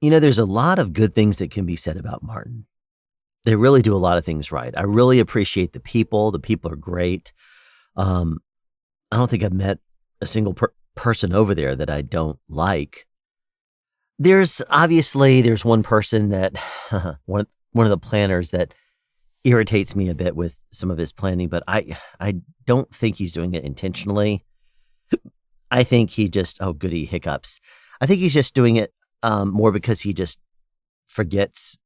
There's a lot of good things that can be said about Martin. They really do a lot of things right. I really appreciate the people. The people are great. I don't think I've met a single person over there that I don't like. There's one person that one of the planners that irritates me a bit with some of his planning, but I don't think he's doing it intentionally. I think he just goody hiccups. I think he's just doing it more because he just forgets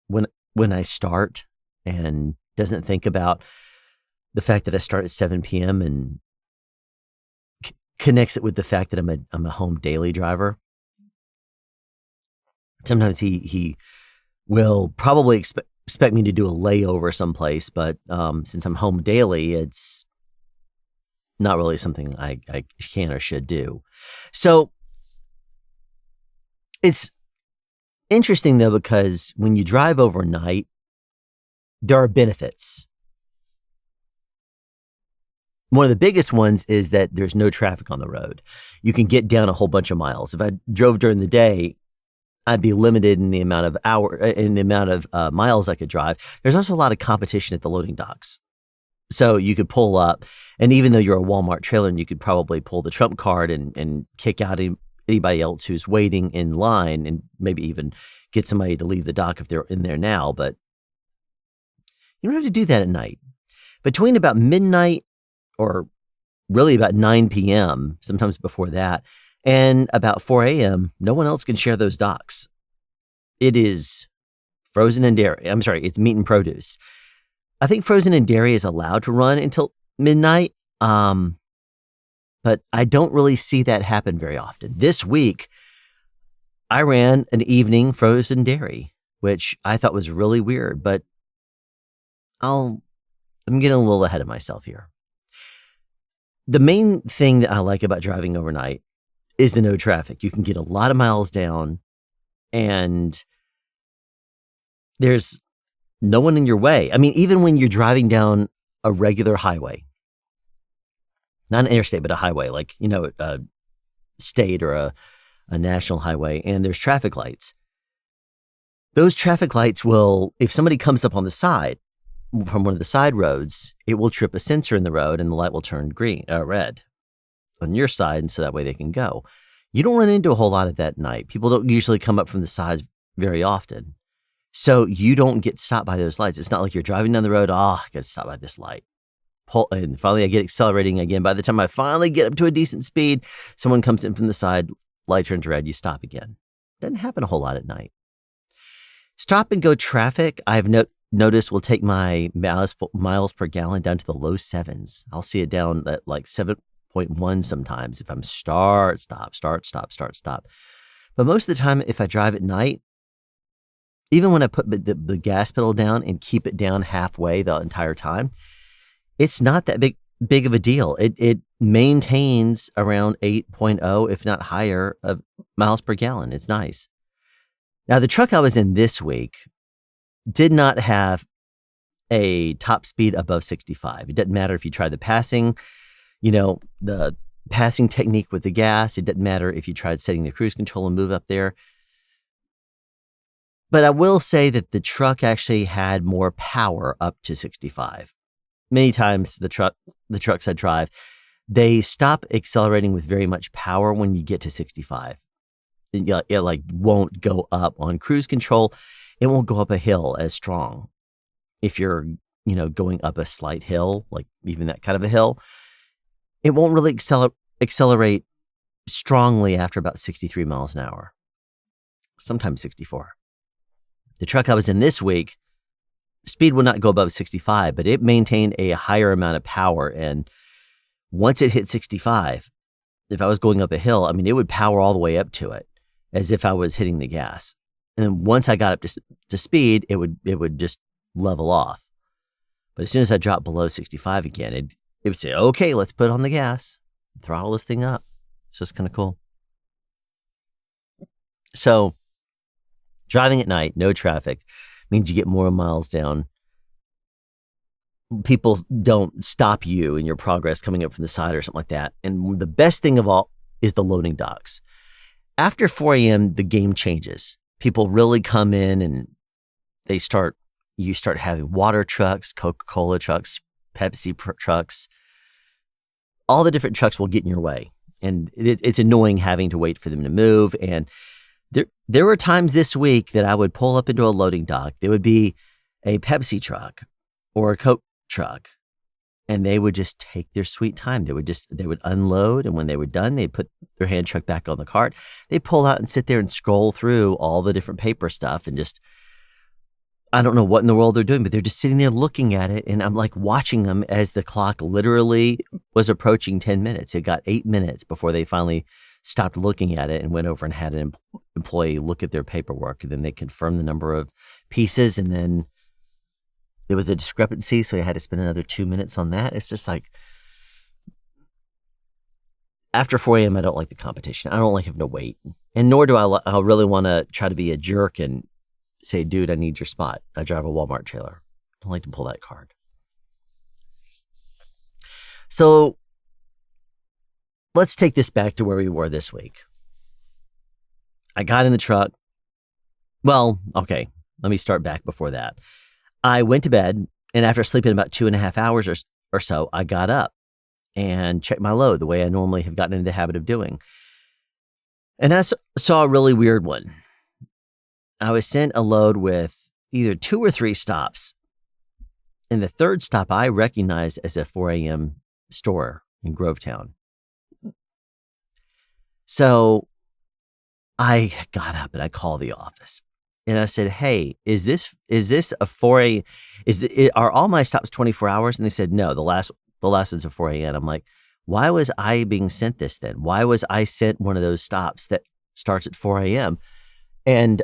when I start and doesn't think about the fact that I start at 7 p.m. and connects it with the fact that I'm a home daily driver. Sometimes he will probably expect me to do a layover someplace, but since I'm home daily, it's not really something I can or should do. So it's interesting, though, because when you drive overnight, there are benefits. One of the biggest ones is that there's no traffic on the road. You can get down a whole bunch of miles. If I drove during the day, I'd be limited in the amount of miles I could drive. There's also a lot of competition at the loading docks. So you could pull up, and even though you're a Walmart trailer, and you could probably pull the trump card and kick out anybody else who's waiting in line, and maybe even get somebody to leave the dock if they're in there now. But you don't have to do that at night. Between about midnight, or really about 9 p.m., sometimes before that, and about 4 a.m., no one else can share those docks. It is frozen and dairy. I'm sorry, it's meat and produce. I think frozen and dairy is allowed to run until midnight, but I don't really see that happen very often. This week, I ran an evening frozen dairy, which I thought was really weird, but I'm getting a little ahead of myself here. The main thing that I like about driving overnight is the no traffic. You can get a lot of miles down, and there's no one in your way. I mean, even when you're driving down a regular highway, not an interstate, but a highway, like, a state or a national highway, and there's traffic lights. Those traffic lights will, if somebody comes up on the side from one of the side roads, it will trip a sensor in the road and the light will turn red on your side, and so that way they can go. You don't run into a whole lot of that at night. People don't usually come up from the sides very often. So you don't get stopped by those lights. It's not like you're driving down the road, I got to stop by this light. And finally I get accelerating again. By the time I finally get up to a decent speed, someone comes in from the side, light turns red, you stop again. Doesn't happen a whole lot at night. Stop and go traffic, I've noticed, will take my miles per gallon down to the low 7s. I'll see it down at like 7.1 sometimes if I'm start, stop. But most of the time, if I drive at night, even when I put the gas pedal down and keep it down halfway the entire time, it's not that big of a deal. It maintains around 8.0, if not higher, of miles per gallon. It's nice. Now, the truck I was in this week did not have a top speed above 65. It doesn't matter if you try the passing, the passing technique with the gas. It doesn't matter if you tried setting the cruise control and move up there. But I will say that the truck actually had more power up to 65. Many times the trucks I drive, they stop accelerating with very much power when you get to 65. It like won't go up on cruise control. It won't go up a hill as strong. If you're, going up a slight hill, like even that kind of a hill, it won't really accelerate strongly after about 63 miles an hour, sometimes 64. The truck I was in this week, speed would not go above 65, but it maintained a higher amount of power. And once it hit 65, if I was going up a hill, it would power all the way up to it as if I was hitting the gas. And once I got up to speed, it would just level off. But as soon as I dropped below 65 again, it would say, okay, let's put on the gas, throttle this thing up. It's just kind of cool. So driving at night, no traffic, means you get more miles down. People don't stop you in your progress coming up from the side or something like that. And the best thing of all is the loading docks. After 4 a.m., the game changes. people really come in and you start having water trucks, Coca-Cola trucks, Pepsi trucks. All the different trucks will get in your way. And it's annoying having to wait for them to move. And there were times this week that I would pull up into a loading dock. There would be a Pepsi truck or a Coke truck, and they would just take their sweet time. They would unload, and when they were done, they'd put their hand truck back on the cart. They'd pull out and sit there and scroll through all the different paper stuff and just, I don't know what in the world they're doing, but they're just sitting there looking at it. And I'm like watching them as the clock literally was approaching 10 minutes. It got 8 minutes before they finally stopped looking at it and went over and had an employee look at their paperwork. And then they confirmed the number of pieces. And then there was a discrepancy. So I had to spend another 2 minutes on that. It's just like, after 4 a.m., I don't like the competition. I don't like having to wait. And nor do I really want to try to be a jerk and say, dude, I need your spot. I drive a Walmart trailer. I don't like to pull that card. So let's take this back to where we were this week. I got in the truck. Well, okay, let me start back before that. I went to bed, and after sleeping about 2.5 hours or so, I got up and checked my load the way I normally have gotten into the habit of doing. And I saw a really weird one. I was sent a load with either 2 or 3 stops. And the third stop I recognized as a 4 a.m. store in Grovetown. So I got up and I called the office. And I said, hey, is this a 4 a.m.? Are all my stops 24 hours? And they said, no, the last one's a 4 a.m. I'm like, why was I being sent this then? Why was I sent one of those stops that starts at 4 a.m.? And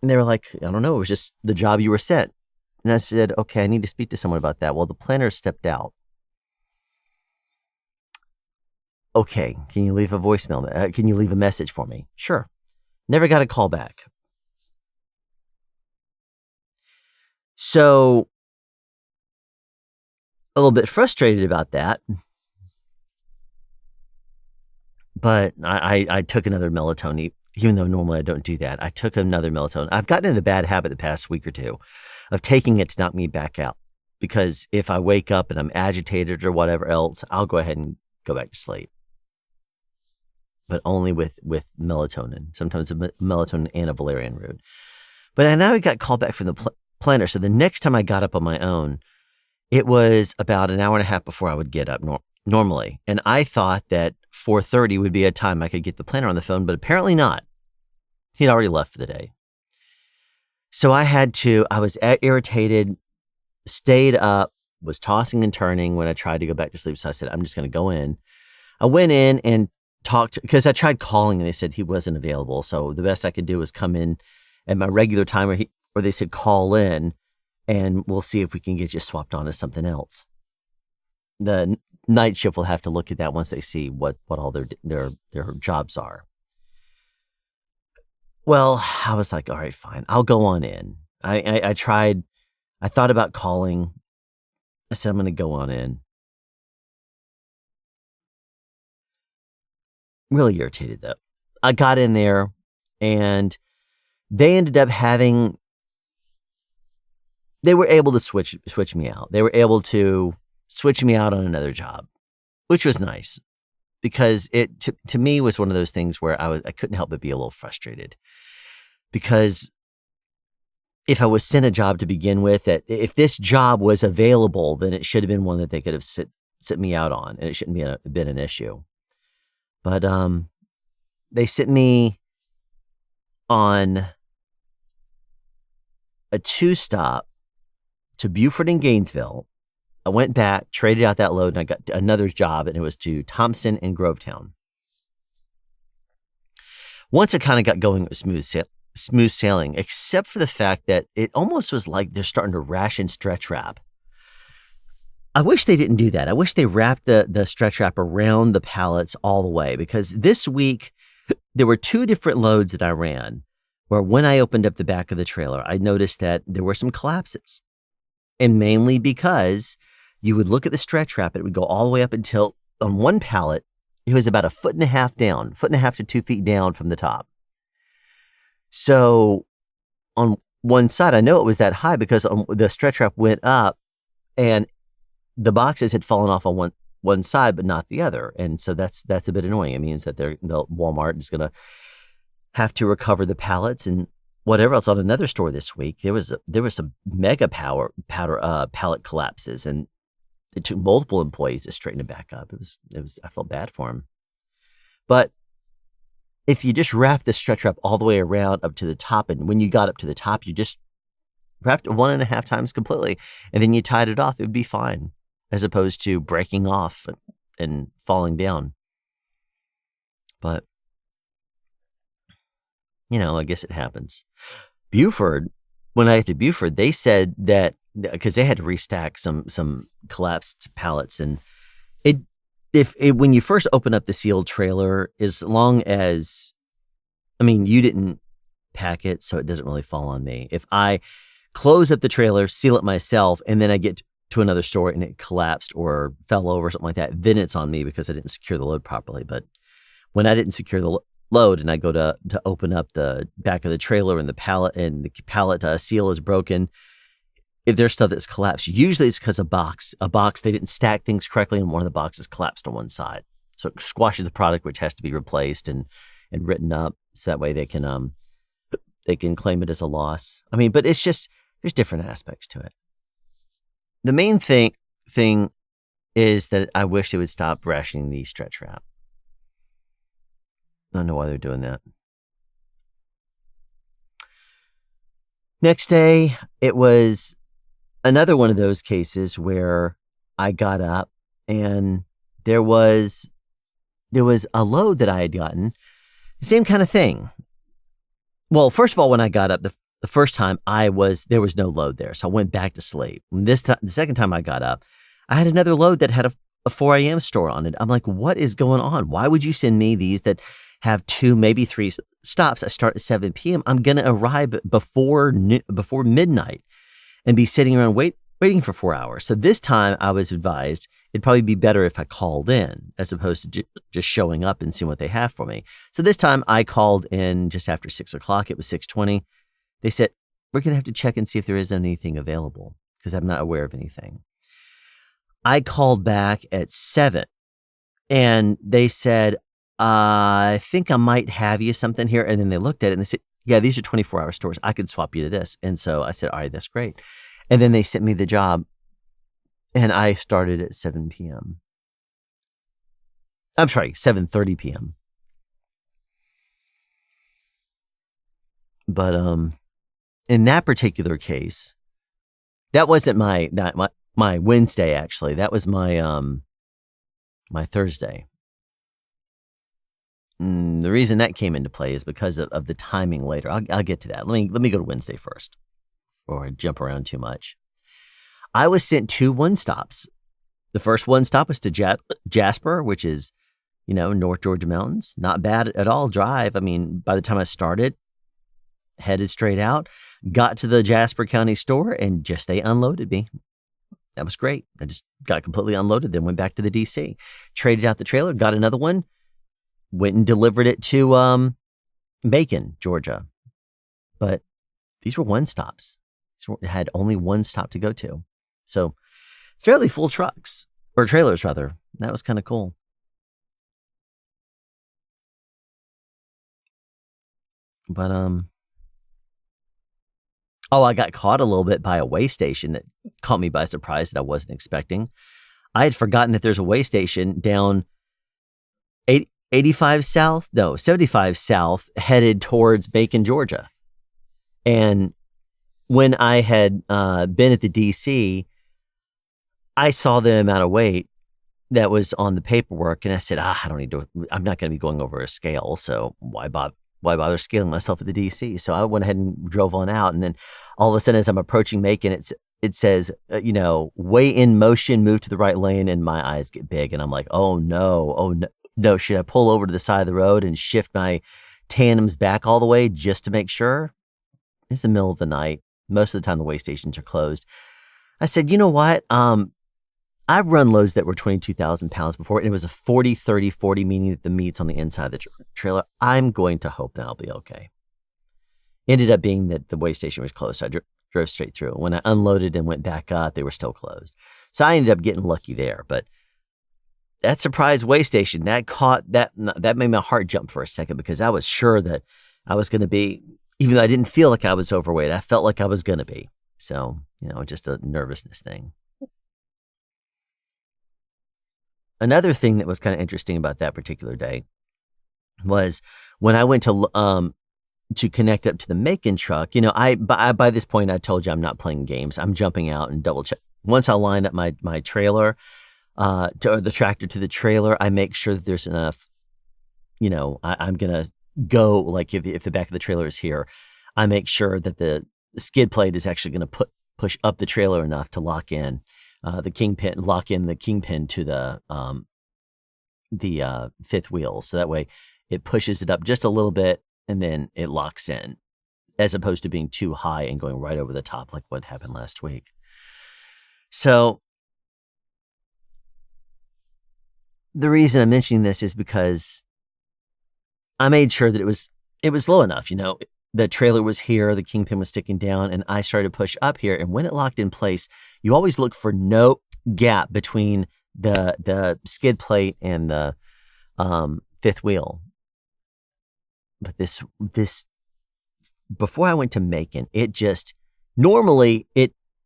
they were like, I don't know, it was just the job you were sent. And I said, okay, I need to speak to someone about that. Well, the planner stepped out. Okay, can you leave a voicemail? Can you leave a message for me? Sure. Never got a call back. So, a little bit frustrated about that. But I took another melatonin. Even though normally I don't do that, I took another melatonin. I've gotten in a bad habit the past week or two of taking it to knock me back out. Because if I wake up and I'm agitated or whatever else, I'll go ahead and go back to sleep. But only with melatonin. Sometimes melatonin and a valerian root. But now I got called back from the planner. So the next time I got up on my own, it was about an hour and a half before I would get up normally. And I thought that 4:30 would be a time I could get the planner on the phone, but apparently not. He'd already left for the day. So I was irritated, stayed up, was tossing and turning when I tried to go back to sleep. So I said, I'm just going to go in. I went in and talked, because I tried calling and they said he wasn't available. So the best I could do was come in at my regular time where they said call in and we'll see if we can get you swapped on to something else. The night shift will have to look at that once they see what all their jobs are. Well, I was like, all right, fine. I'll go on in. I thought about calling. I said, I'm going to go on in. Really irritated though. I got in there and they ended up they were able to switch me out. They were able to switch me out on another job, which was nice because it to me was one of those things where I couldn't help but be a little frustrated because if I was sent a job to begin with, that if this job was available, then it should have been one that they could have sit me out on, and it shouldn't been an issue. But they sent me on a 2-stop to Buford and Gainesville. I went back, traded out that load, and I got another job, and it was to Thompson and Grovetown. Once it kind of got going, it was smooth sailing, except for the fact that it almost was like they're starting to ration stretch wrap. I wish they didn't do that. I wish they wrapped the stretch wrap around the pallets all the way, because this week there were 2 different loads that I ran where when I opened up the back of the trailer, I noticed that there were some collapses. And mainly because you would look at the stretch wrap, it would go all the way up until on one pallet, it was about 1.5 feet down, 1.5 to 2 feet down from the top. So on one side, I know it was that high because the stretch wrap went up and the boxes had fallen off on one side, but not the other. And so that's a bit annoying. It means that the Walmart is going to have to recover the pallets and whatever else. On another store this week, there was some mega pallet collapses, and it took multiple employees to straighten it back up. It was I felt bad for them. But if you just wrap the stretch wrap all the way around up to the top, and when you got up to the top, you just wrapped it 1.5 times completely, and then you tied it off, it would be fine, as opposed to breaking off and falling down. But, I guess it happens. Buford, when I got to Buford, they said that, because they had to restack some collapsed pallets, and when you first open up the sealed trailer, as long as, you didn't pack it, so it doesn't really fall on me. If I close up the trailer, seal it myself, and then I get to another store and it collapsed or fell over or something like that, then it's on me because I didn't secure the load properly. But when I didn't secure the load and I go to open up the back of the trailer and the pallet seal is broken, if there's stuff that's collapsed, usually it's because a box, they didn't stack things correctly and one of the boxes collapsed on one side. So it squashes the product, which has to be replaced and written up so that way they can claim it as a loss. But it's just, there's different aspects to it. The main thing is that I wish they would stop rationing the stretch wrap. I don't know why they're doing that. Next day, it was another one of those cases where I got up and there was a load that I had gotten, the same kind of thing. Well, first of all, when I got up, the first time there was no load there. So I went back to sleep. And the second time I got up, I had another load that had a 4 a.m. store on it. I'm like, what is going on? Why would you send me these that have 2, maybe 3 stops? I start at 7 p.m. I'm going to arrive before midnight and be sitting around waiting for 4 hours. So this time I was advised it'd probably be better if I called in as opposed to just showing up and seeing what they have for me. So this time I called in just after 6 o'clock. It was 6:20. They said, we're going to have to check and see if there is anything available because I'm not aware of anything. I called back at 7 and they said, I think I might have you something here. And then they looked at it and they said, yeah, these are 24-hour stores. I could swap you to this. And so I said, all right, that's great. And then they sent me the job and I started at 7 p.m. I'm sorry, 7:30 p.m. But in that particular case, that wasn't my Wednesday, actually. That was my my Thursday. The reason that came into play is because of the timing later. I'll get to that. Let me go to Wednesday first before I jump around too much. I was sent 2 one-stops. The first one-stop was to Jasper, which is, North Georgia mountains. Not bad at all drive. By the time I started, headed straight out, got to the Jasper County store, and they unloaded me. That was great. I just got completely unloaded, then went back to the DC. Traded out the trailer, got another one, went and delivered it to Macon, Georgia. But these were one-stops. These had only one stop to go to. So fairly full trucks, or trailers rather. That was kind of cool. But, I got caught a little bit by a way station that caught me by surprise that I wasn't expecting. I had forgotten that there's a way station down 75 south, headed towards Macon, Georgia. And when I had been at the DC, I saw the amount of weight that was on the paperwork, and I said, I don't need to. I'm not going to be going over a scale, so why bother scaling myself at the DC? So I went ahead and drove on out, and then all of a sudden, as I'm approaching Macon, it says, way in motion, move to the right lane, and my eyes get big, and I'm like, oh no, should I pull over to the side of the road and shift my tandems back all the way just to make sure? It's the middle of the night. Most of the time, the way stations are closed. I said, you know what? I've run loads that were 22,000 pounds before, and it was a 40-30-40, meaning that the meat's on the inside of the trailer. I'm going to hope that I'll be okay. Ended up being that the weigh station was closed. So I drove straight through. When I unloaded and went back up, they were still closed. So I ended up getting lucky there. But that surprise weigh station, that made my heart jump for a second, because I was sure that I was going to be, even though I didn't feel like I was overweight, I felt like I was going to be. So, just a nervousness thing. Another thing that was kind of interesting about that particular day was when I went to connect up to the Macon truck. By this point, I told you I'm not playing games. I'm jumping out and double check. Once I line up my trailer, or the tractor to the trailer, I make sure that there's enough. I'm gonna go, like, if the back of the trailer is here, I make sure that the skid plate is actually going to push up the trailer enough to lock in the kingpin to the fifth wheel. So that way it pushes it up just a little bit and then it locks in, as opposed to being too high and going right over the top like what happened last week. So the reason I'm mentioning this is because I made sure that it was low enough. The trailer was here, the kingpin was sticking down, and I started to push up here. And when it locked in place, you always look for no gap between the skid plate and the fifth wheel. But this before I went to Macon, normally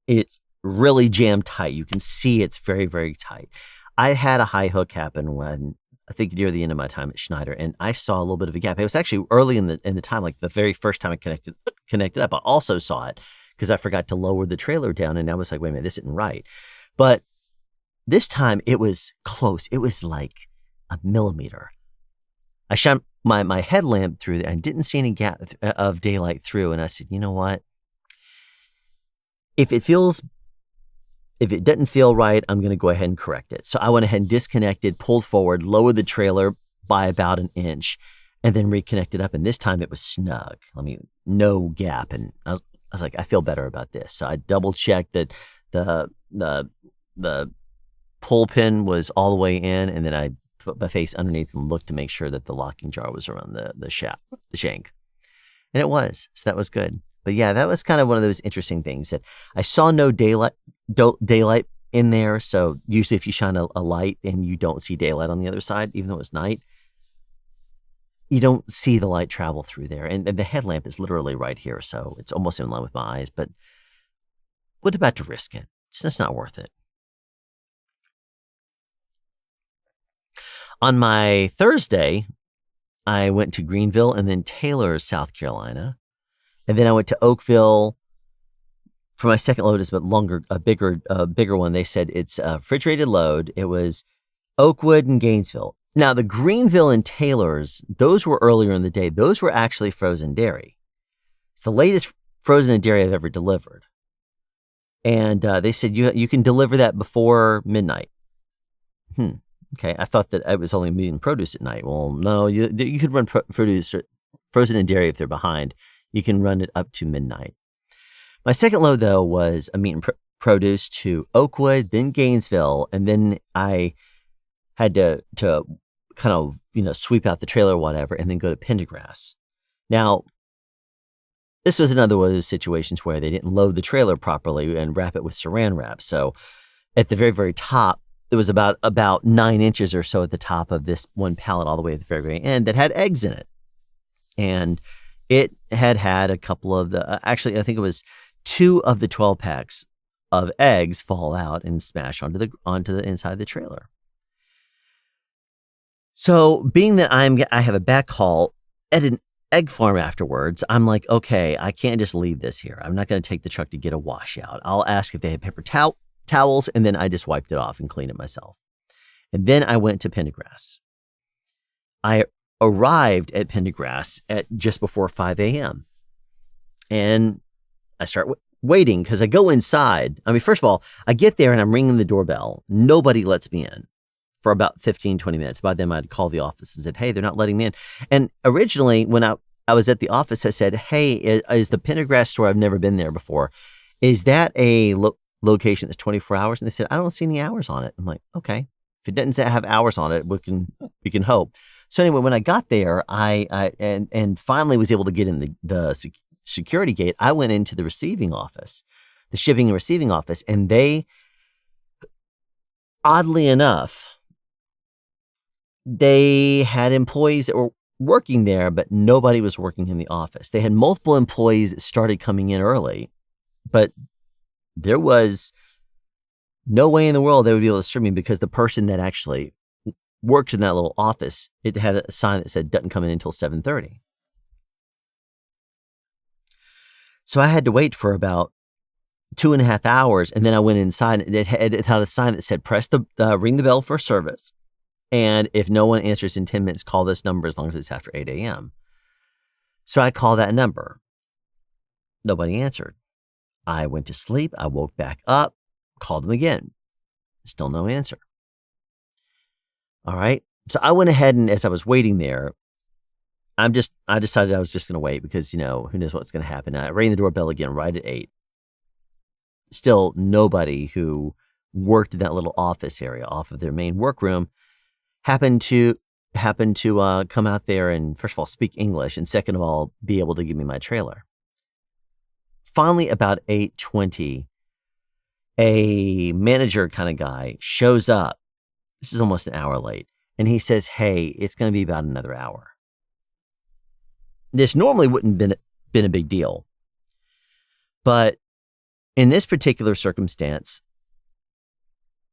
it's really jammed tight. You can see it's very, very tight. I had a high hook happen when, I think, near the end of my time at Schneider, and I saw a little bit of a gap. It was actually early in the time, like the very first time I connected up. I also saw it because I forgot to lower the trailer down, and I was like, wait a minute, this isn't right. But this time it was close. It was like a millimeter. I shone my headlamp through there and didn't see any gap of daylight through, and I said, you know what? If it doesn't feel right, I'm going to go ahead and correct it. So I went ahead and disconnected, pulled forward, lowered the trailer by about an inch, and then reconnected up. And this time it was snug. No gap. And I was like, I feel better about this. So I double checked that the pull pin was all the way in, and then I put my face underneath and looked to make sure that the locking jar was around the shank. And it was. So that was good. But yeah, that was kind of one of those interesting things that I saw no daylight in there. So usually if you shine a light and you don't see daylight on the other side, even though it's night, you don't see the light travel through there. And the headlamp is literally right here. So it's almost in line with my eyes, but what about to risk it? It's just not worth it. On my Thursday, I went to Greenville and then Taylor, South Carolina. And then I went to Oakville for my second load. Is a bigger one. They said it's a refrigerated load. It was Oakwood and Gainesville. Now the Greenville and Taylors, those were earlier in the day. Those were actually frozen dairy. It's the latest frozen dairy I've ever delivered. And they said you can deliver that before midnight. Okay, I thought that I was only meat and produce at night. Well, no, you could run produce, frozen and dairy if they're behind. You can run it up to midnight. My second load, though, was a meat and produce to Oakwood, then Gainesville, and then I had to kind of sweep out the trailer or whatever, and then go to Pendergrass. Now, this was another one of those situations where they didn't load the trailer properly and wrap it with saran wrap. So at the very, very top, there was about 9 inches or so at the top of this one pallet all the way at the very, very end that had eggs in it. And it had a couple of actually, I think it was 2 of the 12 packs of eggs fall out and smash onto the inside of the trailer. So being that I have a back haul at an egg farm afterwards, I'm like, okay, I can't just leave this here. I'm not going to take the truck to get a washout. I'll ask if they had paper towels, and then I just wiped it off and cleaned it myself. And then I went to Pendergrass. I arrived at Pendergrass at just before 5 a.m. And I start waiting because I go inside. First of all, I get there and I'm ringing the doorbell. Nobody lets me in for about 15, 20 minutes. By then I'd call the office and said, hey, they're not letting me in. And originally when I was at the office, I said, hey, is the Pendergrass store, I've never been there before, is that a location that's 24 hours? And they said, I don't see any hours on it. I'm like, okay. If it doesn't have hours on it, we can hope. So anyway, when I got there, I finally was able to get in the security gate, I went into the receiving office, the shipping and receiving office, and they, oddly enough, they had employees that were working there, but nobody was working in the office. They had multiple employees that started coming in early, but there was no way in the world they would be able to serve me because the person that actually works in that little office, it had a sign that said doesn't come in until 7:30. So I had to wait for about 2.5 hours, and then I went inside, and it had a sign that said, ring the bell for service. And if no one answers in 10 minutes, call this number as long as it's after 8 a.m. So I called that number. Nobody answered. I went to sleep. I woke back up, called them again. Still no answer. All right. So I went ahead, and as I was waiting there, I decided I was just going to wait because, who knows what's going to happen. I rang the doorbell again right at 8. Still nobody who worked in that little office area off of their main workroom happened to come out there and, first of all, speak English, and second of all, be able to give me my trailer. Finally, about 8:20, a manager kind of guy shows up. This is almost an hour late. And he says, hey, it's going to be about another hour. This normally wouldn't have been a big deal. But in this particular circumstance,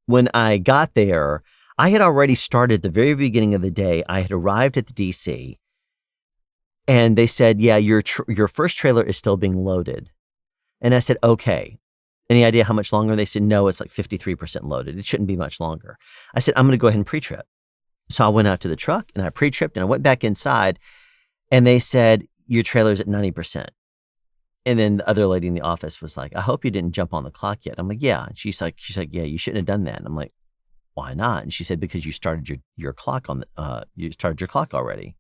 when I got there, I had already started the very beginning of the day. I had arrived at the DC, and they said, yeah, your first trailer is still being loaded. And I said, okay. Any idea how much longer? They said, no, it's like 53% loaded. It shouldn't be much longer. I said, I'm going to go ahead and pre-trip. So I went out to the truck, and I pre-tripped, and I went back inside, and they said, your trailer's at 90%. And then the other lady in the office was like, I hope you didn't jump on the clock yet. I'm like, yeah. And she's like, yeah, you shouldn't have done that. And I'm like, why not? And she said, because you started your clock you started your clock already.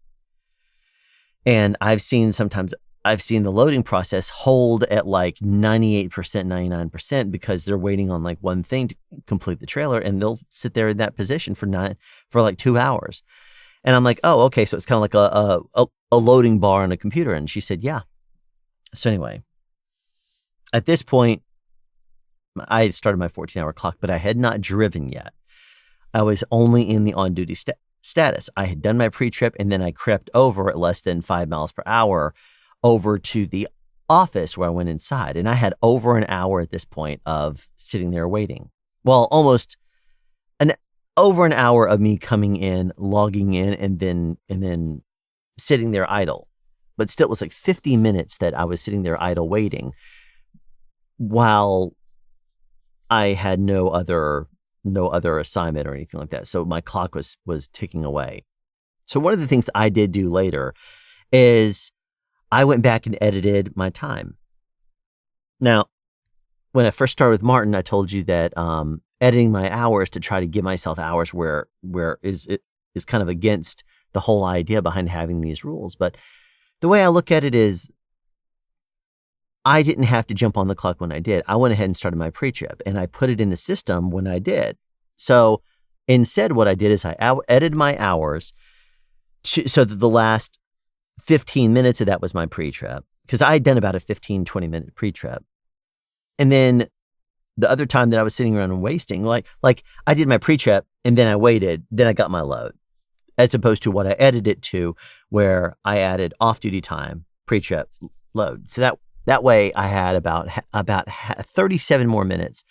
And I've seen the loading process hold at like 98%, 99% because they're waiting on like one thing to complete the trailer, and they'll sit there in that position for like 2 hours. And I'm like, oh, okay. So it's kind of like a loading bar on a computer. And she said, yeah. So anyway, at this point, I had started my 14-hour clock, but I had not driven yet. I was only in the on-duty status. I had done my pre-trip, and then I crept over at less than 5 miles per hour over to the office where I went inside. And I had over an hour at this point of sitting there waiting. Well, almost over an hour of me coming in, logging in, and then sitting there idle. But still, it was like 50 minutes that I was sitting there idle waiting while I had no other assignment or anything like that. So my clock was ticking away. So one of the things I did do later is I went back and edited my time. Now, when I first started with Martin, I told you that editing my hours to try to give myself hours where it is kind of against the whole idea behind having these rules. But the way I look at it is I didn't have to jump on the clock when I did. I went ahead and started my pre-trip, and I put it in the system when I did. So instead, what I did is I edited my hours so that the last 15 minutes of that was my pre-trip, because I had done about a 15, 20-minute pre-trip. And then the other time that I was sitting around and wasting, like I did my pre-trip, and then I waited, then I got my load, as opposed to what I edited it to, where I added off-duty time, pre-trip, load. So that way I had about 37 more minutes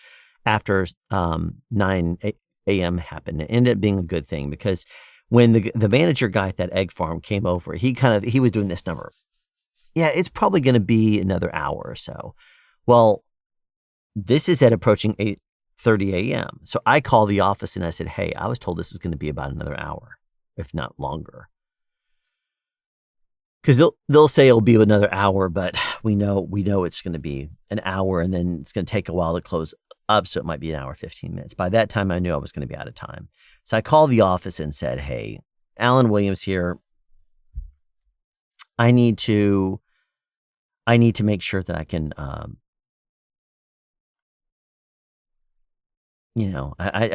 after 9 a.m. happened. It ended up being a good thing, because when the manager guy at that egg farm came over, he was doing this number. Yeah, it's probably going to be another hour or so. Well, this is at approaching 8:30 a.m. So I called the office and I said, hey, I was told this is going to be about another hour, if not longer. Because they'll say it'll be another hour, but we know it's going to be an hour, and then it's going to take a while to close up, so it might be an hour, 15 minutes. By that time, I knew I was going to be out of time. So I called the office and said, hey, Alan Williams here. I need to make sure that I can, I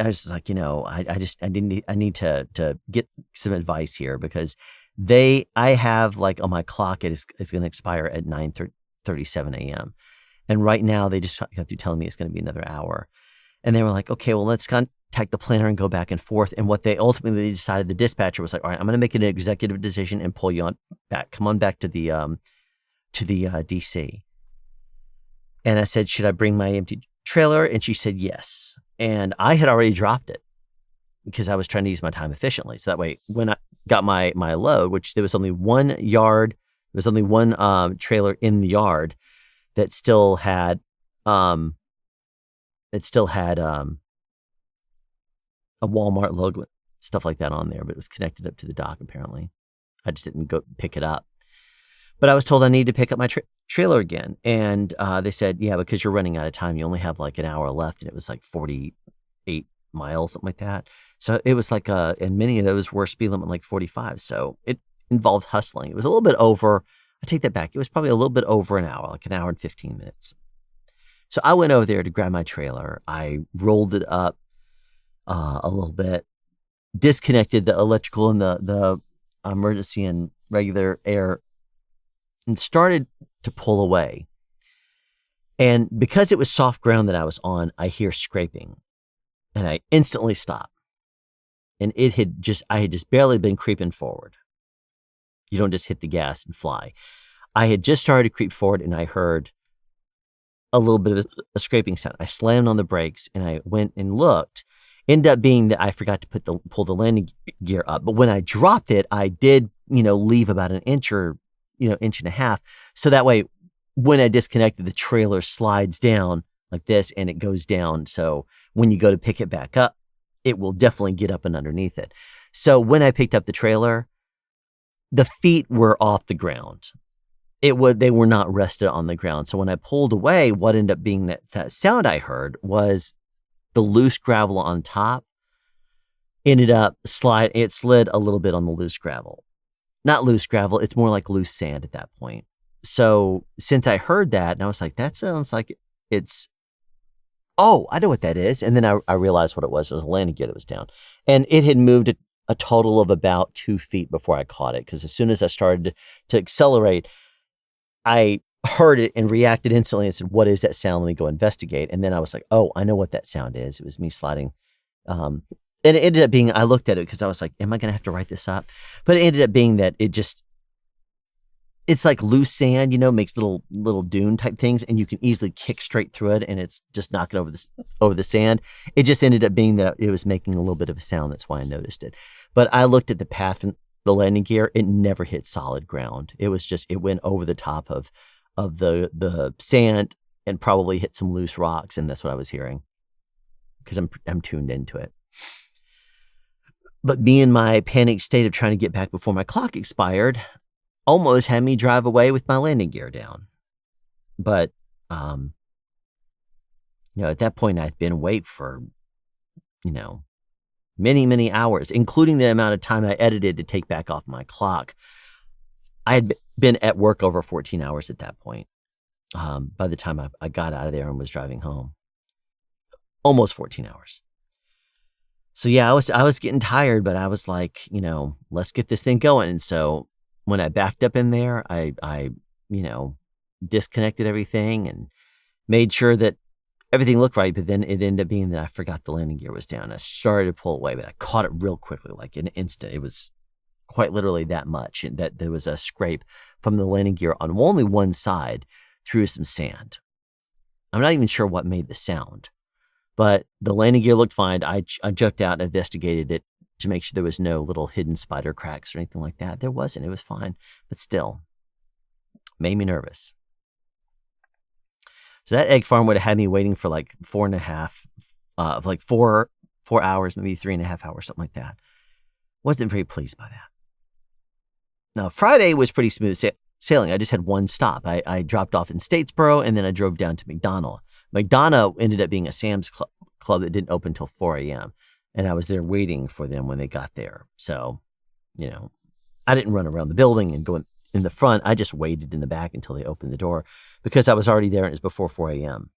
was like, I need to get some advice here, because I have like on my clock, it's going to expire at 9:30 8:37 a.m. And right now they just got through telling me it's going to be another hour. And they were like, okay, well, let's contact the planner and go back and forth. And what they ultimately decided, the dispatcher was like, all right, I'm going to make an executive decision and pull you on back. Come on back to the DC. And I said, should I bring my empty trailer? And she said, yes. And I had already dropped it because I was trying to use my time efficiently. So that way, when I got my load, which there was only one yard, there was only one trailer in the yard that still had a Walmart logo, stuff like that on there, but it was connected up to the dock apparently. I just didn't go pick it up. But I was told I needed to pick up my trailer again. And they said, yeah, because you're running out of time. You only have like an hour left. And it was like 48 miles, something like that. So it was like, and many of those were speed limit like 45. So it involved hustling. It was a little bit over. I take that back. It was probably a little bit over an hour, like an hour and 15 minutes. So I went over there to grab my trailer. I rolled it up a little bit, disconnected the electrical and the emergency and regular air, and started to pull away. And because it was soft ground that I was on, I hear scraping. And I instantly stop. And I had just barely been creeping forward. You don't just hit the gas and fly. I had just started to creep forward and I heard a little bit of a scraping sound. I slammed on the brakes and I went and looked. Ended up being that I forgot to pull the landing gear up. But when I dropped it, I did, leave about an inch or, inch and a half. So that way, when I disconnected, the trailer slides down like this and it goes down. So when you go to pick it back up, it will definitely get up and underneath it. So when I picked up the trailer, the feet were off the ground. They were not rested on the ground. So when I pulled away, what ended up being that sound I heard was the loose gravel on top ended up it slid a little bit on the loose gravel. Not loose gravel, it's more like loose sand at that point. So since I heard that, and I was like, that sounds like I know what that is. And then I realized what it was. It was a landing gear that was down. And it had moved a total of about 2 feet before I caught it. Because as soon as I started to accelerate, I heard it and reacted instantly and said, what is that sound? Let me go investigate. And then I was like, oh, I know what that sound is. It was me sliding. And it ended up being, I looked at it because I was like, am I going to have to write this up? But it ended up being that it's like loose sand, makes little dune type things, and you can easily kick straight through it, and it's just knocking over the sand. It just ended up being that it was making a little bit of a sound. That's why I noticed it. But I looked at the path from the landing gear. It never hit solid ground. It was just, it went over the top of the sand and probably hit some loose rocks, and that's what I was hearing because I'm tuned into it. But me in my panic state of trying to get back before my clock expired almost had me drive away with my landing gear down. But, at that point I'd been awake for, many, many hours, including the amount of time I edited to take back off my clock. I had been at work over 14 hours at that point. By the time I got out of there and was driving home, almost 14 hours. So yeah, I was getting tired, but I was like, let's get this thing going. And so when I backed up in there, I disconnected everything and made sure that everything looked right. But then it ended up being that I forgot the landing gear was down. I started to pull away, but I caught it real quickly, like in an instant. It was quite literally that much, and that there was a scrape from the landing gear on only one side through some sand. I'm not even sure what made the sound, but the landing gear looked fine. I jumped out and investigated it to make sure there was no little hidden spider cracks or anything like that. There wasn't. It was fine, but still made me nervous. So that egg farm would have had me waiting for like 4 hours, maybe 3.5 hours, something like that. Wasn't very pleased by that. Now, Friday was pretty smooth sailing. I just had one stop. I dropped off in Statesboro, and then I drove down to McDonough. McDonough ended up being a Sam's Club that didn't open until 4 a.m., and I was there waiting for them when they got there. So, I didn't run around the building and go in the front. I just waited in the back until they opened the door because I was already there and it was before 4 a.m.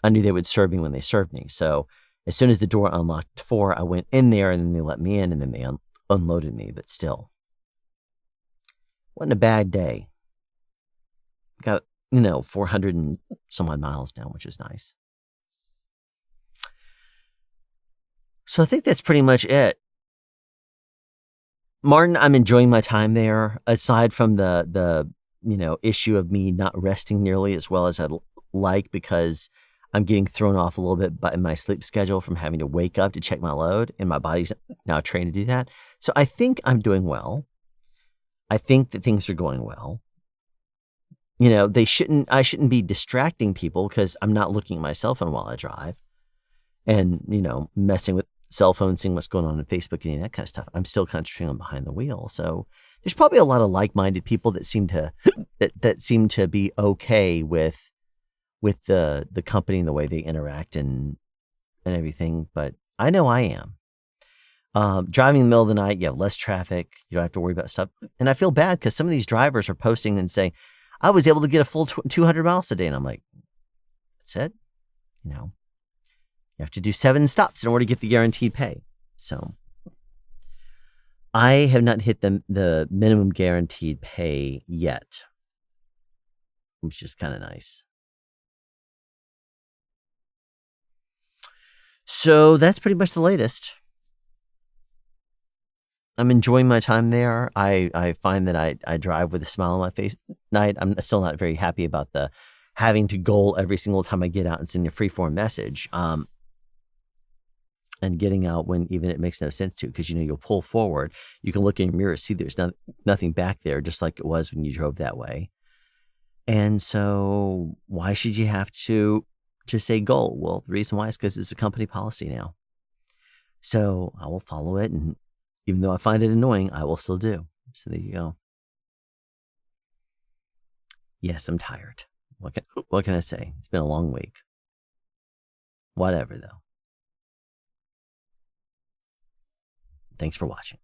I knew they would serve me when they served me. So as soon as the door unlocked at 4, I went in there and then they let me in and then they unloaded me. But still, wasn't a bad day. Got 400 and some odd miles now, which is nice. So I think that's pretty much it. Martin, I'm enjoying my time there. Aside from the issue of me not resting nearly as well as I'd like, because I'm getting thrown off a little bit by my sleep schedule from having to wake up to check my load, and my body's now trained to do that. So I think I'm doing well. I think that things are going well. I shouldn't be distracting people because I'm not looking at my cell phone while I drive and, messing with cell phones, seeing what's going on Facebook, and that kind of stuff. I'm still concentrating on behind the wheel. So there's probably a lot of like-minded people that seem to that seem to be okay with the company and the way they interact and everything. But I know I am. Driving in the middle of the night, you have less traffic. You don't have to worry about stuff. And I feel bad because some of these drivers are posting and saying, I was able to get a full 200 miles a day. And I'm like, that's it? You have to do 7 stops in order to get the guaranteed pay. So I have not hit the minimum guaranteed pay yet, which is kind of nice. So that's pretty much the latest. I'm enjoying my time there. I find that I drive with a smile on my face at night. I'm still not very happy about the having to goal every single time I get out and send a freeform message. And getting out when even it makes no sense to, because you'll pull forward. You can look in your mirror, see there's nothing back there, just like it was when you drove that way. And so why should you have to say goal? Well, the reason why is because it's a company policy now. So I will follow it, and even though I find it annoying, I will still do. So there you go. Yes, I'm tired. What can I say? It's been a long week. Whatever, though. Thanks for watching.